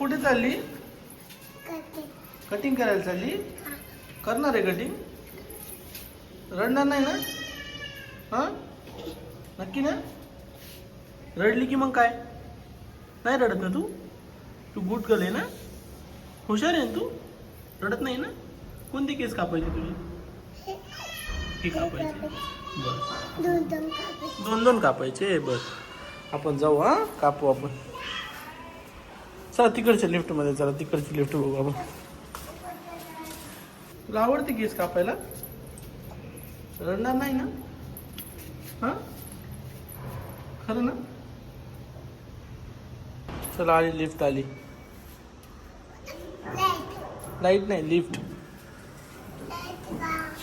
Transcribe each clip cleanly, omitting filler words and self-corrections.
कुठे चालली? कटिंग करायला चालली? करणार आहे कटिंग? रडणार नाही ना? हा, नक्की ना? रडली की मग काय? नाही रडत ना तू? तू गुड गर्ल आहे ना? हुशार आहे ना तू? रडत नाही ना? कोणती केस कापायची तुझी? ही कापायची. बरं, दोन दोन कापायचे. बरं, आपण जाऊ. हा, कापू आपण. चला तिकडच्या लिफ्टमध्ये चला, तिकडची लिफ्ट बघू आपण. तुला आवडते केस कापायला? रडणार नाही ना? हा, खरं ना? चला, आली लिफ्ट आली. लाईट नाही, लिफ्ट.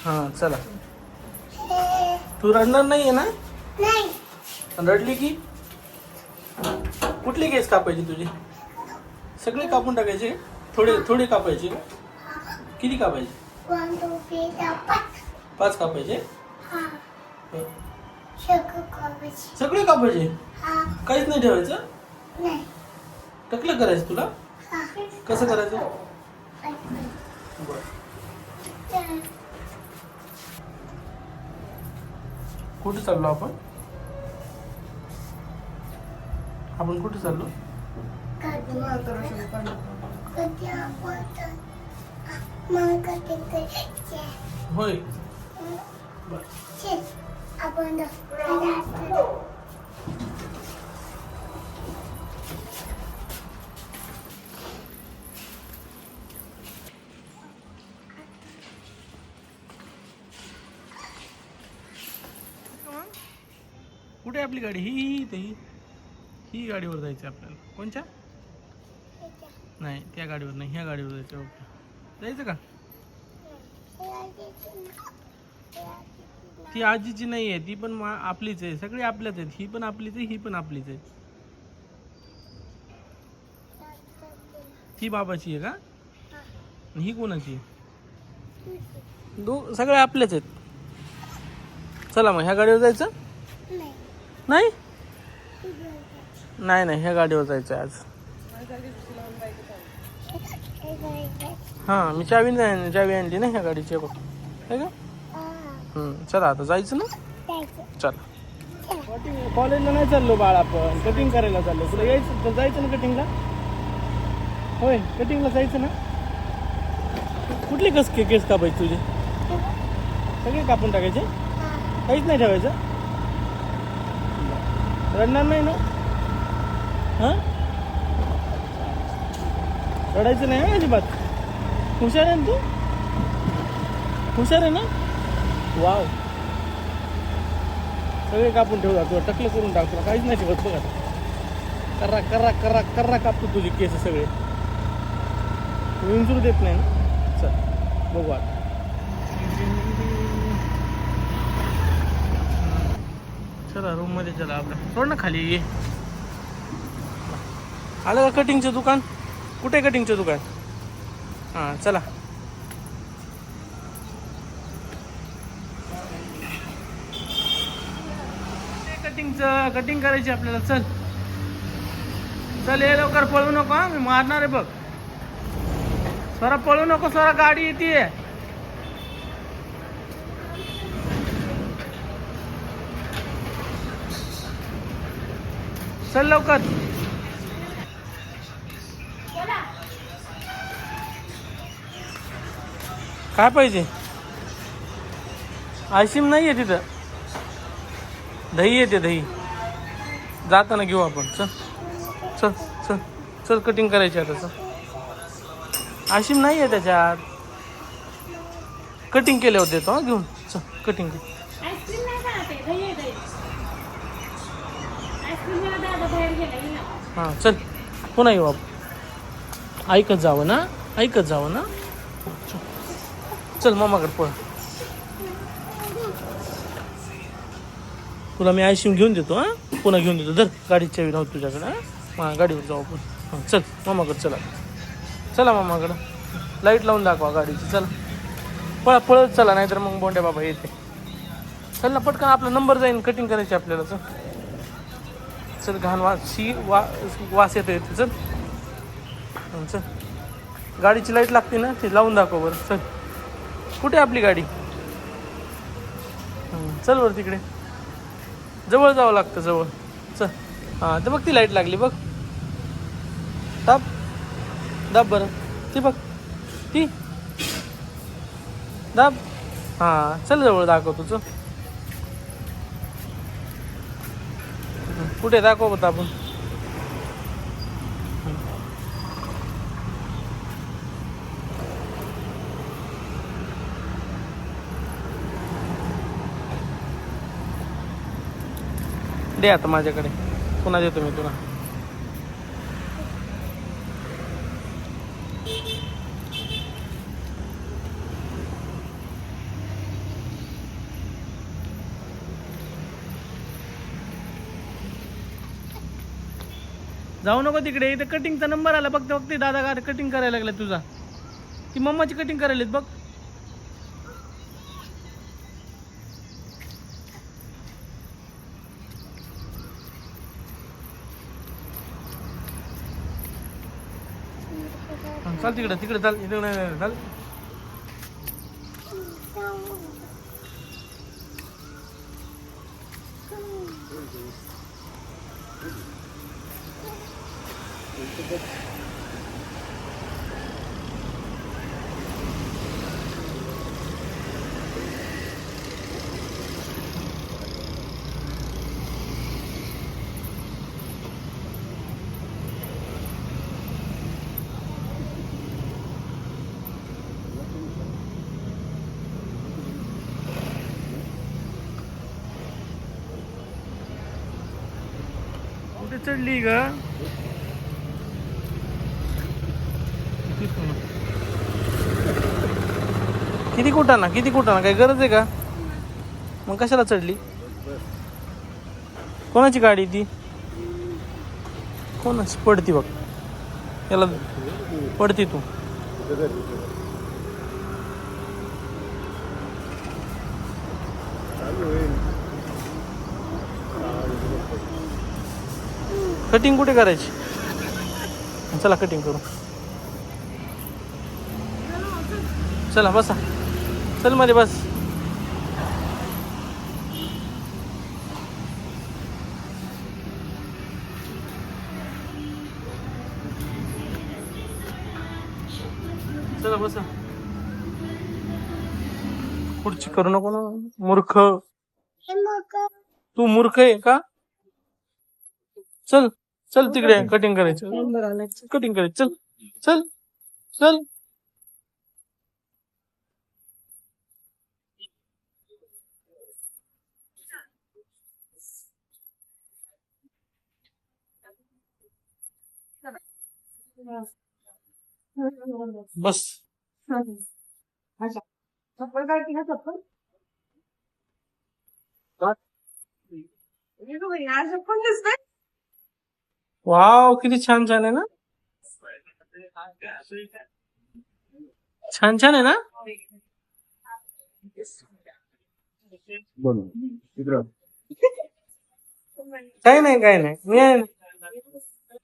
हां, चला. तू रडणार नाहीये ना? रडली की कुठली केस कापायची तुझी? सगळे कापून टाकायचे? थोडे थोडे कापायचे? किती कापायचे? 1 2 3 4 5 कापायचे? सगळं सगळे कापायचे. कापायचे? हा. काहीच नाही ठेवायचं? नाही. टकलं करायचं तुला? हा. कसं करायचं? बरं. कुठे चाललो आपण? आपण कुठे चाललो? कधी आपण मग कधी करायचे. होय. बरं. चल, आपण कुठे आपली गाडी? ही गाडीवर जायचं आपल्याला. कोणच्या? नाही, त्या गाडीवर नाही, ह्या गाडीवर जायचं. ओके, जायचं का? ती आजीची नाही आहे, ती पण आपलीच आहे. सगळी आपल्याच आहेत. ही पण आपलीच आहे, ही पण आपलीच आहे. ती बाबाची आहे का? ही कोणाची आहे? सगळे आपलेच आहेत. चला मग ह्या गाडीवर जायचं? नाही नाही नाही, ह्या गाडीवर जायचं आहे आज. हां, मी चावी आणली ना ह्या गाडीची. बघ आहे का? चला आता जायचं ना. चला. कॉलेजला नाही चाललो बाळ, आपण कटिंग करायला चाललो. तुला यायचं तर जायचं ना कटिंगला? होय, कटिंगला जायचं ना. कुठली केस कापायची तुझे? सगळे कापून टाकायचे? काहीच नाही ठेवायचं? रडणार नाही ना? हां, रडायचं नाही अजिबात. हुशार आहे ना तू? हुशार आहे ना? वाव, सगळे कापून ठेवू तुला, टकलं करून टाक. तुला काहीच नाही ठेवत. बघा, कर्रा कर्रा कर्रा कर्रा कापतो तुझी केस सगळे. विंचरू देत नाही ना. चल बघू आता. चला रूम मध्ये चला आपल्या. सोड ना खाली. ये, आलं का कटिंगचं दुकान? कुठे कटिंगचं दुकान? हां, चला. कटिंग करायची आपल्याला. चल चल, ये लवकर, पळू नको. हा, मी मारणार आहे बघ. स्वरा पळू नको, स्वरा गाडी येते. चल लवकर. काय पाहिजे? आयस्क्रीम नाही आहे तिथं. दही येते, दही जाताना घेऊ आपण. चल चल चल चल, कटिंग करायची आता. चल, आयस्क्रीम नाही आहे त्याच्यात. कटिंग केल्यावर देतो. हा, घेऊन चल. कटिंग हां, चल पुन्हा येऊ आपण. ऐकत जावं ना, ऐकत जावं ना. चल मामाकडे पळ. तुला मी आयस्क्रीम घेऊन देतो. हां, पुन्हा घेऊन देतो. धर, गाडीची चावी नव्हती तुझ्याकडे. हां, गाडीवर जाऊ आपण. हां, चल मामाकडे. चला चला मामाकडं. लाईट लावून दाखवा गाडीची. चला पळत चला, नाहीतर मग बोंड्या बाबा येते. चल ना पटकन, आपला नंबर जाईन. कटिंग करायची आपल्याला. चल चल, घाण वास येतो येते. चल चल गाडीची लाईट लागते ना ती लावून दाखव बरं. चल कुठे आपली गाडी? चल बरं तिकडे जवळ जावं लागतं जवळ. चल हां तर बघ ती लाईट लागली बघ. दाब दाब बरं ती बघ ती दाब. हां चल जवळ दाखव तुझं कुठे दाखव होतं आपण. दे आता माझ्याकडे पुन्हा देतो मी तुला. जाऊ नको तिकडे इथे कटिंगचा नंबर आला बघ. फक्त दादा का कटिंग करायला लागला तुझा. ती मम्माची कटिंग करायला बघ. चाल तिकडे तिकडे चाल तिकडे चाल. कुठे चढली ग? किती कुटाणा काही गरज आहे का? मग कशाला चढली? कोणाची गाडी ती? कोणाची पडती बघ याला पडती तू. कटिंग कुठे करायची? चला कटिंग करू. चला बसा. चल मध्ये बस. चला बसा. खुर्ची करू नको ना मूर्ख. तू मूर्ख आहे का? चल चल तिकडे कटिंग करायचं. कटिंग करायचं. चल चल चल. बस. वाव किती छान छान आहे ना. छान छान आहे ना. काही नाही मी आहे.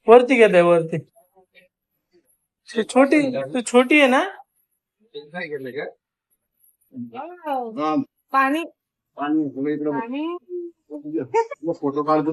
वरती घेत आहे वरती. तू छोटी आहे ना. पाणी फोटो काढतो.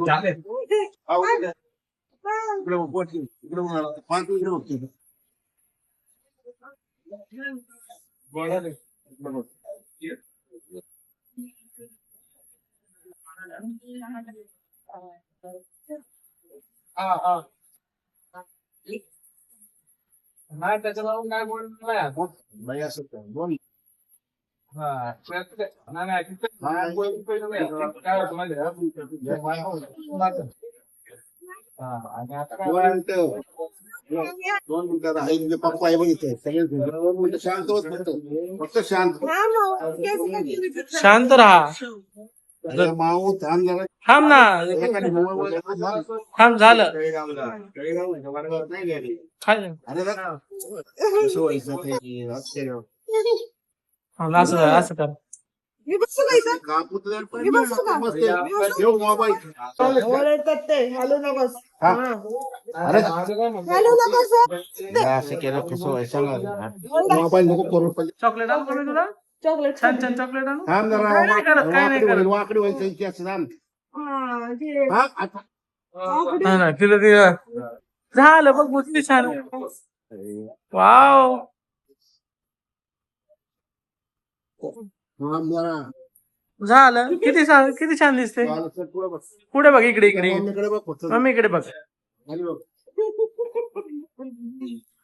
नाही त्याच्यावर काय बोलणार नाही असं दोन दोन मिनिटात आई म्हणजे पप्पा आहे बघितलं सगळे 2 मिनिटं शांत होत फक्त शांत शांत राहा. माऊ थांब जरा. थांब ना. थांब झालं. असं कर. मी बसू का इथं? कापूतल्या पण मी बसू का? मस्त आहे. ठेव मोबाईल. ओरडतात ते हॅलो नकोस हा. अरे हॅलो नकोस असं केलं कसं व्हायचं ना. मोबाईल नको करू पहिले. चॉकलेट आणू का मी तुला चॉकलेट छान छान चॉकलेट आणू थांब जरा काय नाही करत, काय नाही वाकडी होईल करत. वाकडी होईल त्यांची असं थांब. हा घे. हा आता नाही नाही तिला ते झालं बघ किती छान वाव थांब जरा. झालं किती छान दिसते चालेल, चल पुढं बघ. पुढे बघ इकडे इकडे मम्मीकडे बघ फक्त. मम्मीकडे बघ खाली बघ.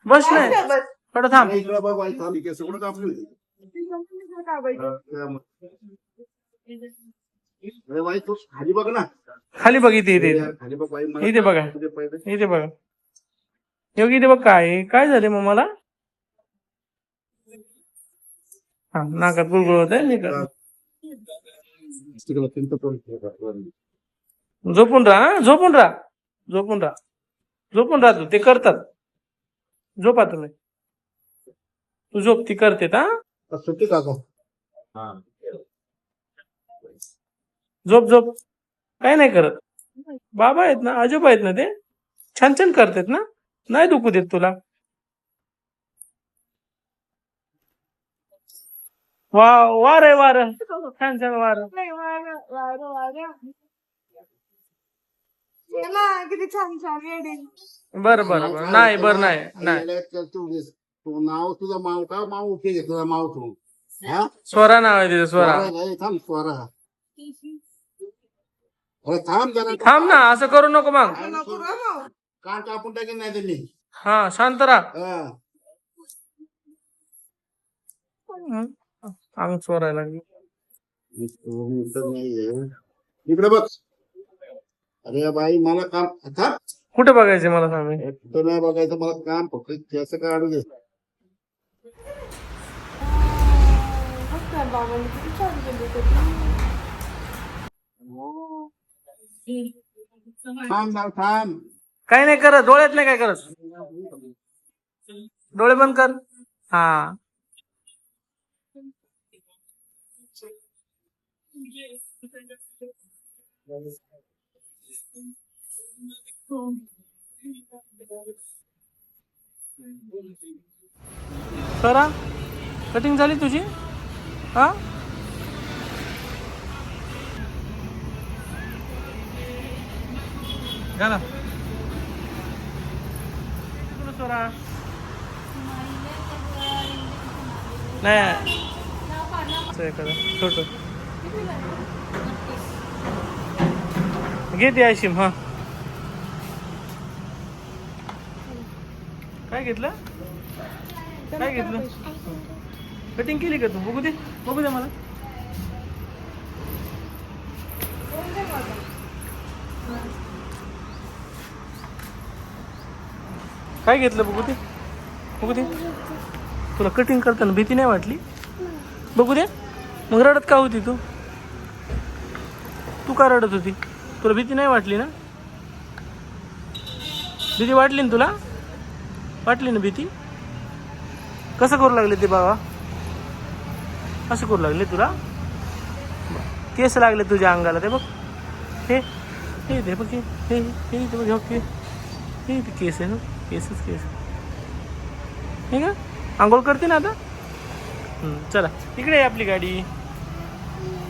बस नाही बस. थोडं थांब इकडे बघ बाई, थांब. केस कुठं कापली? का बाई? अरे बाई तू खाली बघ ना. खाली बघ इथे इथे इथे. खाली बघ बाई. मला इथे बघा. तुझे पहिले. इथे बघा योगी इथे बघ काय झाले मग मला हा नाकात गुळगुळ होत आहे तिकडं पिंपळ तोड ठेव. झोपून राहा हा? झोपून राहा तू ते करतात झोपा तुम्ही तू झोप ती करते हा सुट्टी का गं? झोप काय नाही करत बाबा आहेत ना आजोबा आहेत ना ते छान छान करतात ना नाही दुखू देत तुला वार आहे वार छान छान वार चला, किती छान छान रेडी. बरं नाही तू नाव तुझं माव का माव उपयोग तुझा माव तू. हा स्वरा नाव आहे तिचं स्वरा नाही, थांब स्वरा. अरे थांब जरा. थांब ना असं करू नको मग नको रे भाऊ. कान कापून टाकेन नाही त्यांनी. हा शांत राहा हा. अंग चोरायला लागली इकडे बघ. अरे बाई मला काम थांब. कुठे बघायचे मला सांग कुठं नाही बघायचं मला काम फक्त त्याचं काढू दे. बघ ना बाबांनी किती छान केली होती. थांब जरा, थांब. काही नाही करत डोळ्यात नाही काय करत डोळे बंद कर हा स्वरा कटिंग झाली तुझी हा घाला स्वरा नाही छोट घेते आयशिम हा काय घेतलं कटिंग केली का तू बघू दे मला काय घेतलं बघू दे तुला कटिंग करताना भीती नाही वाटली बघू दे मग रडत का होती तू का रडत होती तुला भीती नाही वाटली ना भीती वाटली ना तुला वाटली ना भीती कसं करू लागले ते बाबा असं करू लागले तुला केस लागले तुझ्या अंगाला ते बघ हे दे बघ हे बघ हे केस आहे ना केस हे का आंघोळ करते ना आता चला इकडे आहे आपली गाडी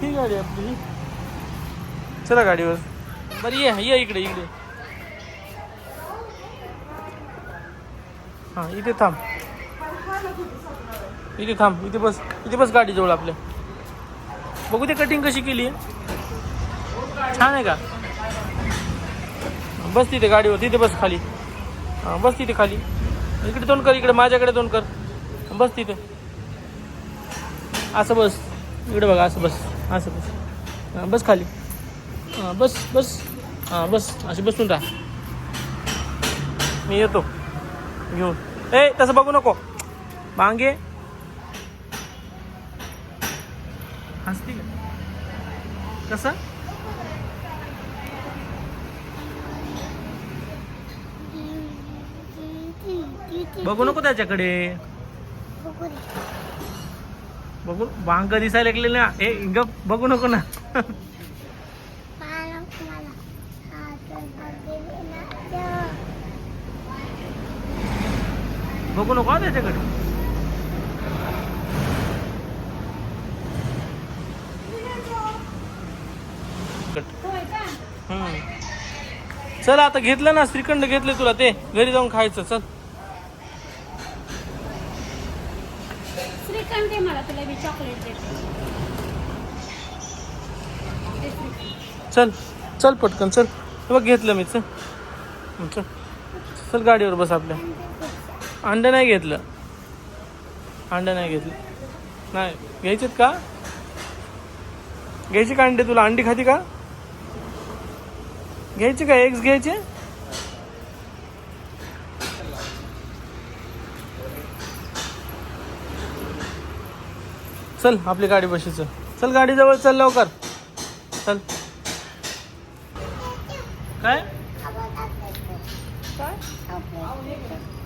ही गाडी आपली चला गाडीवर बरं ये इकडे हा इथे थांब इथे बस गाडी जवळ आपल्या बघू ते कटिंग कशी केली आहे छान आहे का बस तिथे गाडीवर तिथे बस खाली बस तिथे खाली इकडे तोंड कर इकडे माझ्याकडे तोंड कर बस तिथे असं बस इकडे बघा असं बस बस खाली बस अशी बसून राहा मी येतो घेऊन तसं बघू नको मांगे हसती का कसं बघू नको त्याच्याकडे बघू भांग दिसायला लागले ना हे गप बघू नको ना मला मला हात बघितले ना बघू नको हा त्याच्याकडे. चल आता घेतलं ना श्रीखंड घेतले तुला ते घरी जाऊन खायचं. चल श्रीखंड दे मला, तुला मी चॉकलेट देते. दे श्रीखंड. चल चल पटकन चल. हे बघ घेतलं मी. चल चल चल गाडीवर बस आपल्या. अंडं नाही घेतलं. अंडं नाही घेतलं. नाही घ्यायचेत का? घ्यायचे का अंडे तुला? अंडी खाती का? घ्यायचे का? एग्स घ्यायचे? चल आपली गाडी बशीच. चल गाडी जवळ चल लवकर. चल. काय काय?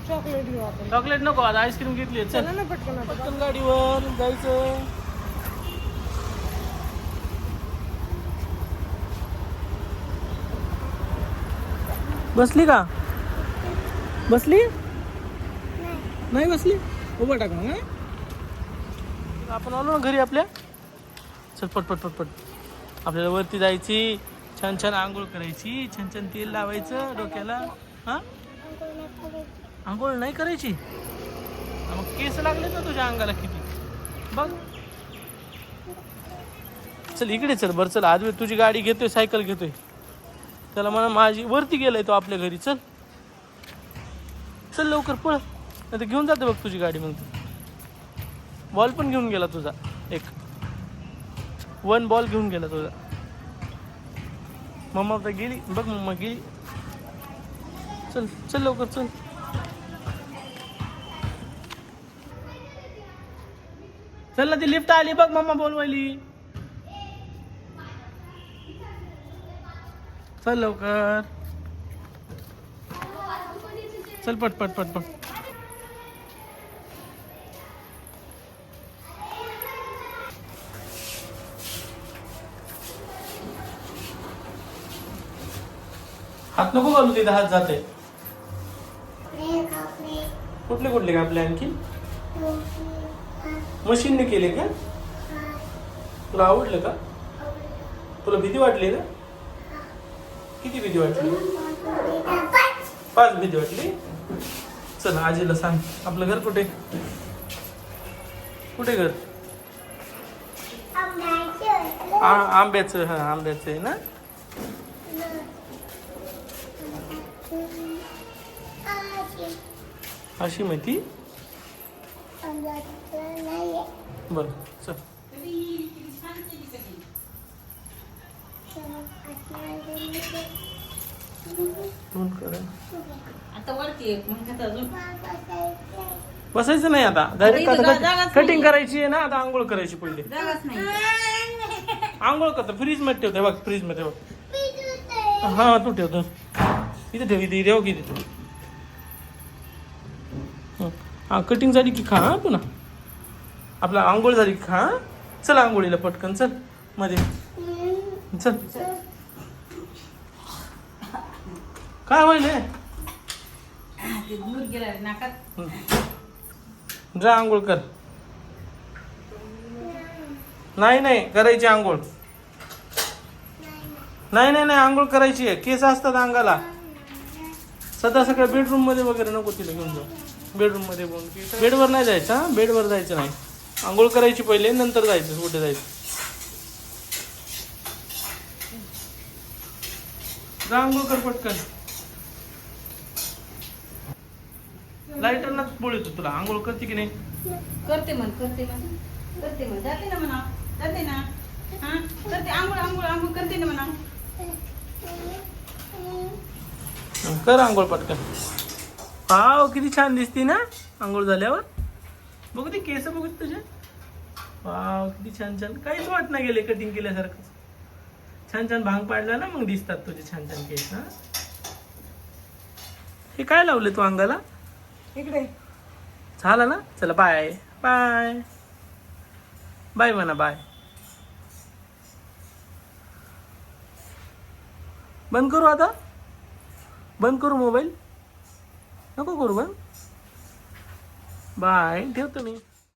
चॉकलेट घेऊ आपण. चॉकलेट नको आता आईस्क्रीम घेतली. चल चला ना पटकन आता. पटकन गाडीवर जायचं. बसली का? बसली नाही बसली. उभा टाका ना. आपण आलो ना घरी आपल्या. चल पट पट पट पट. आपल्याला वरती जायची. छान छान आंघोळ करायची. छान छान तेल लावायचं डोक्याला. हा आंघोळ नाही करायची? मग केस लागले ना तुझ्या अंगाला किती बघ. चल इकडे चल. बरं चल आज तुझी गाडी घेतोय सायकल घेतोय. त्याला म्हणा माझी वरती गेलाय तो आपल्या घरी. चल चल लवकर पळ नाही तर घेऊन जाते बघ तुझी गाडी. मग बॉल पण घेऊन गेला तुझा. एक 1 बॉल घेऊन गेला तुझा. मम्मा आता गेली बघ. मम्मा गेली. चल चल लवकर चल. चल ना ती लिफ्ट आली बघ. मम्मा बोलवायली. चल लवकर. चल पट पट पट पट. हात नको घालू तिथे. हात जाते. कुठले कुठले का आपले आणखी मशीनने केले का? तुला आवडलं का? तुला भीती वाटली ना? किती भीती वाटली? 5 भीती वाटली. चल आजीला सांग आपलं घर कुठे? कुठे घर? आंब्याचं. हा आंब्याचं आहे ना. अशी माहिती. बरं चल. आता वरती आहे, मग आता अजून बसायचं नाही आता. डायरेक्ट आता इथं आता जागाच कटिंग नाही. करायची आहे ना. आता आंघोळ करायची पडली. जागाच नाही. आंघोळ करतो फ्रीज मध्ये ठेवते बघ. फ्रीज मध्ये बघ. हा तू ठेवतो इथे ठेव. इथे ठेव की तिथे. हा कटिंग झाली की खा. हा पुन्हा आपला आंघोळ झाली की खा. चल आंघोळीला पटकन चल मध्ये. चल काय होईल ते दूर गेला रे नाकात. जा आंघोळ कर. नाही नाही करायची आंघोळ. नाही नाही नाही आंघोळ करायची आहे. केस असतात अंगाला. सध्या सगळं बेडरूम मध्ये वगैरे नको तिला घेऊन जाऊ. बेडरूम मध्ये बेडवर नाही जायचं. हा बेडवर जायचं नाही. आंघोळ करायची पहिले नंतर जायचं. कुठे जायचं? जा आंघोळ कर पटकन. लाईटरनाच बोल येतो तुला. आंघोळ करते की नाही? करते म्हण करते म्हण करते म्हण. जाते ना म्हणा. जाते ना. हा करते. आंघोळ आंघोळ आंघोळ करते ना म्हणा. कर आंघोळ पटकन. वाव किती छान दिसती ना आंघोळ झाल्यावर. बघू ते केस बघू तुझे. वाव किती छान छान. काहीच वाट नाही गेले कटिंग केल्यासारखं. छान छान भांग पाडला ना मग दिसतात तुझे छान छान केस. हा हे काय लावले तू अंगाला? इकडे झालं ना. चला बाय बाय. बाय म्हणा बाय. बंद करू आता, बंद करू मोबाईल, नको करू बंद. बाय, ठेवतो मी.